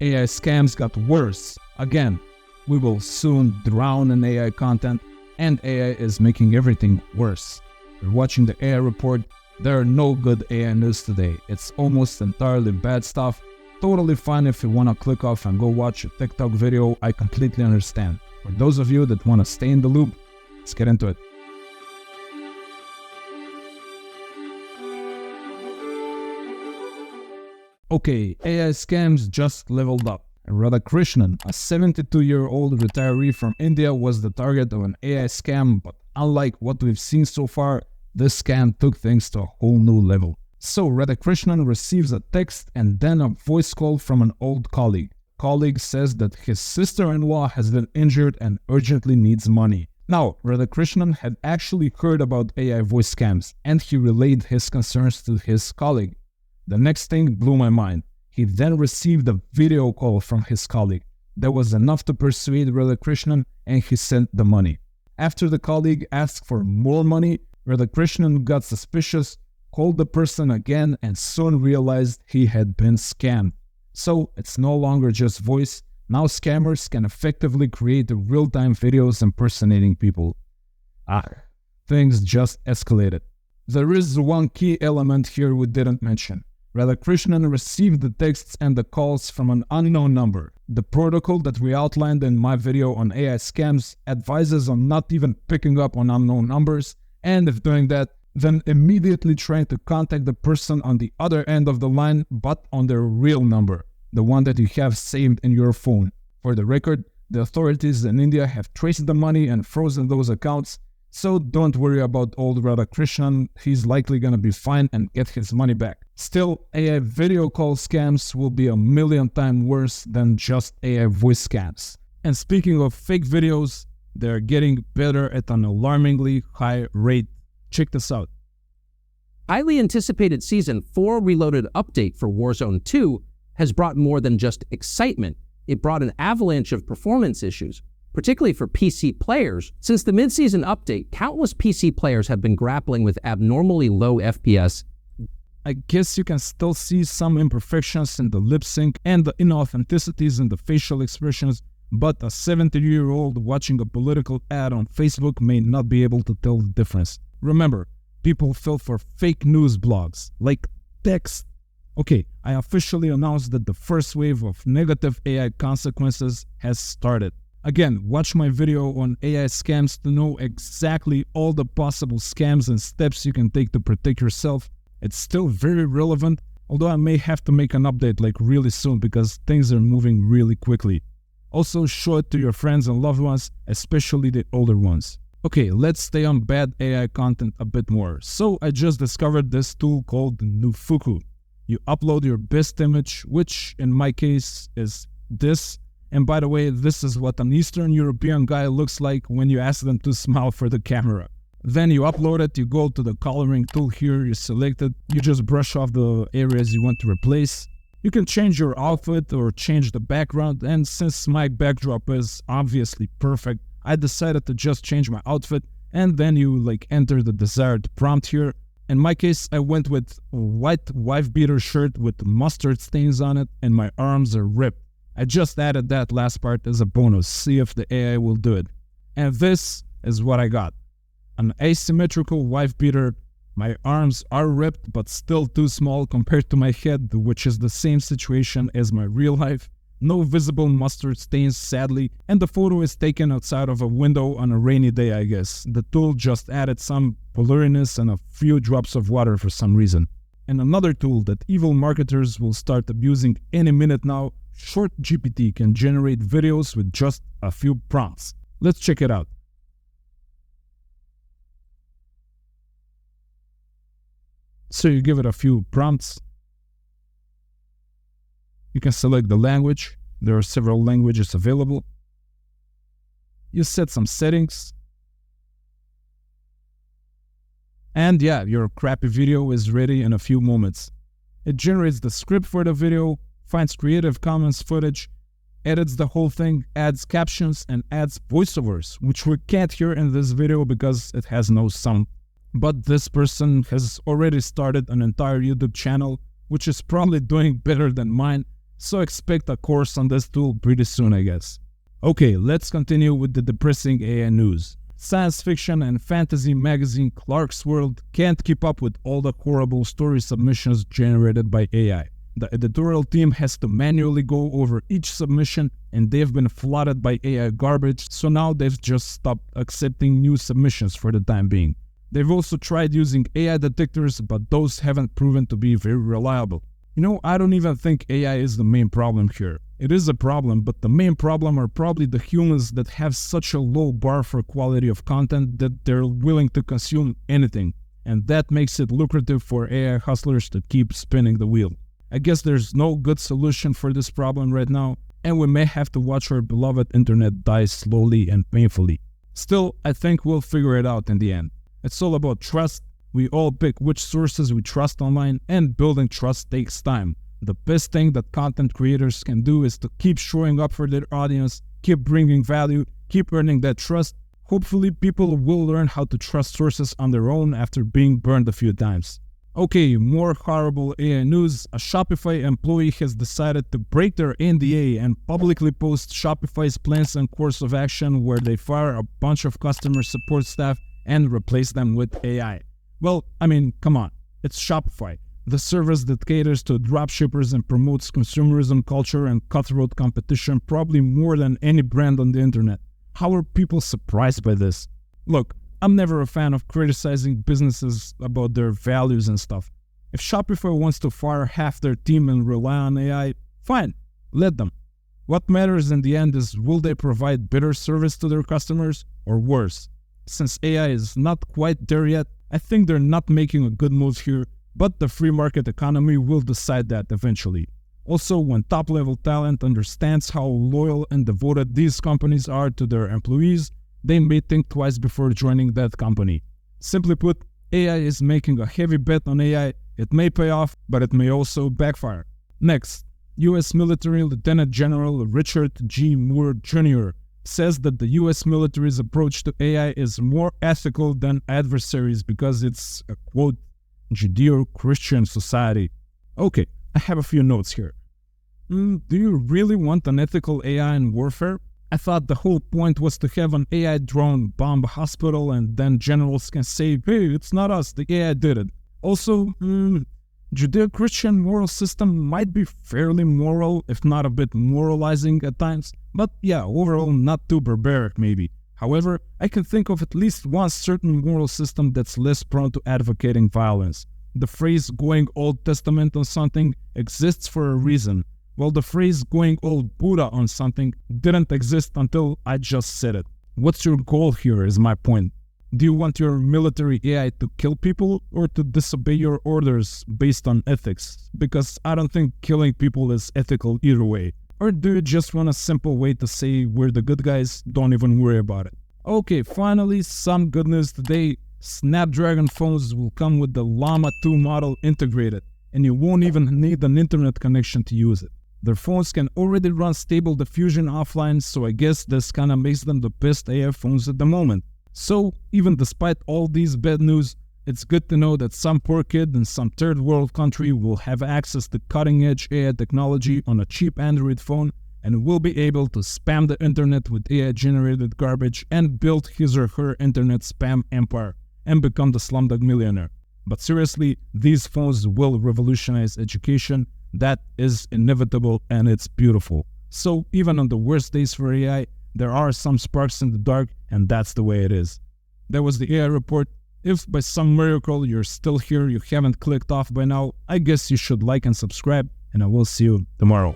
AI scams got worse. Again, we will soon drown in AI content, and AI is making everything worse. You're watching the AI report. There are no good AI news today. It's almost entirely bad stuff. Totally fine if you want to click off and go watch a TikTok video. I completely understand. For those of you that want to stay in the loop, let's get into it. Okay, AI scams just leveled up. Radhakrishnan, a 72-year-old retiree from India, was the target of an AI scam, but unlike what we've seen so far, this scam took things to a whole new level. So Radhakrishnan receives a text and then a voice call from an old colleague. Colleague says that his sister-in-law has been injured and urgently needs money. Now, Radhakrishnan had actually heard about AI voice scams, and he relayed his concerns to his colleague. The next thing blew my mind. He then received a video call from his colleague. That was enough to persuade Radhakrishnan, and he sent the money. After the colleague asked for more money, Radhakrishnan got suspicious, called the person again, and soon realized he had been scammed. So it's no longer just voice. Now scammers can effectively create real-time videos impersonating people. Things just escalated. There is one key element here we didn't mention. Radhakrishnan received the texts and the calls from an unknown number. The protocol that we outlined in my video on AI scams advises on not even picking up on unknown numbers, and if doing that, then immediately trying to contact the person on the other end of the line, but on their real number, the one that you have saved in your phone. For the record, the authorities in India have traced the money and frozen those accounts, so don't worry about old Radhakrishnan. He's likely gonna be fine and get his money back. Still, AI video call scams will be 1,000,000 times worse than just AI voice scams. And speaking of fake videos, they're getting better at an alarmingly high rate. Check this out. Highly anticipated Season 4 Reloaded update for Warzone 2 has brought more than just excitement. It brought an avalanche of performance issues, particularly for PC players. Since the mid-season update, countless PC players have been grappling with abnormally low FPS. I guess you can still see some imperfections in the lip sync and the inauthenticities in the facial expressions, but a 70-year-old watching a political ad on Facebook may not be able to tell the difference. Remember, people fell for fake news blogs, like text. Okay, I officially announced that the first wave of negative AI consequences has started. Again, watch my video on AI scams to know exactly all the possible scams and steps you can take to protect yourself. It's still very relevant, although I may have to make an update like really soon because things are moving really quickly. Also, show it to your friends and loved ones, especially the older ones. Okay, let's stay on bad AI content a bit more. So I just discovered this tool called Nufuku. You upload your best image, which in my case is this. And by the way, this is what an Eastern European guy looks like when you ask them to smile for the camera. Then you upload it, you go to the coloring tool here, you select it, you just brush off the areas you want to replace. You can change your outfit or change the background, and since my backdrop is obviously perfect, I decided to just change my outfit, and then you enter the desired prompt here. In my case, I went with a white wife-beater shirt with mustard stains on it, and my arms are ripped. I just added that last part as a bonus, see if the AI will do it. And this is what I got. An asymmetrical wife-beater. My arms are ripped but still too small compared to my head, which is the same situation as my real life. No visible mustard stains, sadly, and the photo is taken outside of a window on a rainy day, I guess. The tool just added some blurriness and a few drops of water for some reason. And another tool that evil marketers will start abusing any minute now, ShortGPT can generate videos with just a few prompts. Let's check it out. So you give it a few prompts. You can select the language. There are several languages available. You set some settings. And yeah, your crappy video is ready in a few moments. It generates the script for the video, finds Creative Commons footage, edits the whole thing, adds captions, and adds voiceovers, which we can't hear in this video because it has no sound. But this person has already started an entire YouTube channel, which is probably doing better than mine, So expect a course on this tool pretty soon, I guess. Okay, let's continue with the depressing AI news. Science fiction and fantasy magazine Clarkesworld can't keep up with all the horrible story submissions generated by AI. The editorial team has to manually go over each submission, and they've been flooded by AI garbage, so now they've just stopped accepting new submissions for the time being. They've also tried using AI detectors, but those haven't proven to be very reliable. I don't even think AI is the main problem here. It is a problem, but the main problem are probably the humans that have such a low bar for quality of content that they're willing to consume anything, and that makes it lucrative for AI hustlers to keep spinning the wheel. I guess there's no good solution for this problem right now, and we may have to watch our beloved internet die slowly and painfully. Still, I think we'll figure it out in the end. It's all about trust. We all pick which sources we trust online, and building trust takes time. The best thing that content creators can do is to keep showing up for their audience, keep bringing value, keep earning that trust. Hopefully, people will learn how to trust sources on their own after being burned a few times. Okay, more horrible AI news. A Shopify employee has decided to break their NDA and publicly post Shopify's plans and course of action where they fire a bunch of customer support staff and replace them with AI. Well, come on. It's Shopify, the service that caters to dropshippers and promotes consumerism culture and cutthroat competition probably more than any brand on the internet. How are people surprised by this? Look, I'm never a fan of criticizing businesses about their values and stuff. If Shopify wants to fire half their team and rely on AI, fine, let them. What matters in the end is, will they provide better service to their customers or worse? Since AI is not quite there yet, I think they're not making a good move here, but the free market economy will decide that eventually. Also, when top-level talent understands how loyal and devoted these companies are to their employees, they may think twice before joining that company. Simply put, AI is making a heavy bet on AI. It may pay off, but it may also backfire. Next, U.S. Military Lieutenant General Richard G. Moore Jr. says that the U.S. military's approach to AI is more ethical than adversaries because it's a, quote, Judeo-Christian society. Okay, I have a few notes here. Do you really want an ethical AI in warfare? I thought the whole point was to have an AI drone bomb a hospital and then generals can say, hey, it's not us, the AI did it. Also, Judeo-Christian moral system might be fairly moral, if not a bit moralizing at times, but yeah, overall not too barbaric maybe. However, I can think of at least one certain moral system that's less prone to advocating violence. The phrase going Old Testament on something exists for a reason, while the phrase going old Buddha on something didn't exist until I just said it. What's your goal here is my point. Do you want your military AI to kill people or to disobey your orders based on ethics? Because I don't think killing people is ethical either way. Or do you just want a simple way to say we're the good guys, don't even worry about it? Okay, finally, some good news today. Snapdragon phones will come with the Llama 2 model integrated, and you won't even need an internet connection to use it. Their phones can already run Stable Diffusion offline, so I guess this kinda makes them the best AI phones at the moment. So, even despite all these bad news, it's good to know that some poor kid in some third world country will have access to cutting-edge AI technology on a cheap Android phone and will be able to spam the internet with AI-generated garbage and build his or her internet spam empire and become the slumdog millionaire. But seriously, these phones will revolutionize education. That is inevitable and it's beautiful. So even on the worst days for AI, there are some sparks in the dark, and that's the way it is. That was the AI report. If by some miracle you're still here, you haven't clicked off by now, I guess you should like and subscribe, and I will see you tomorrow.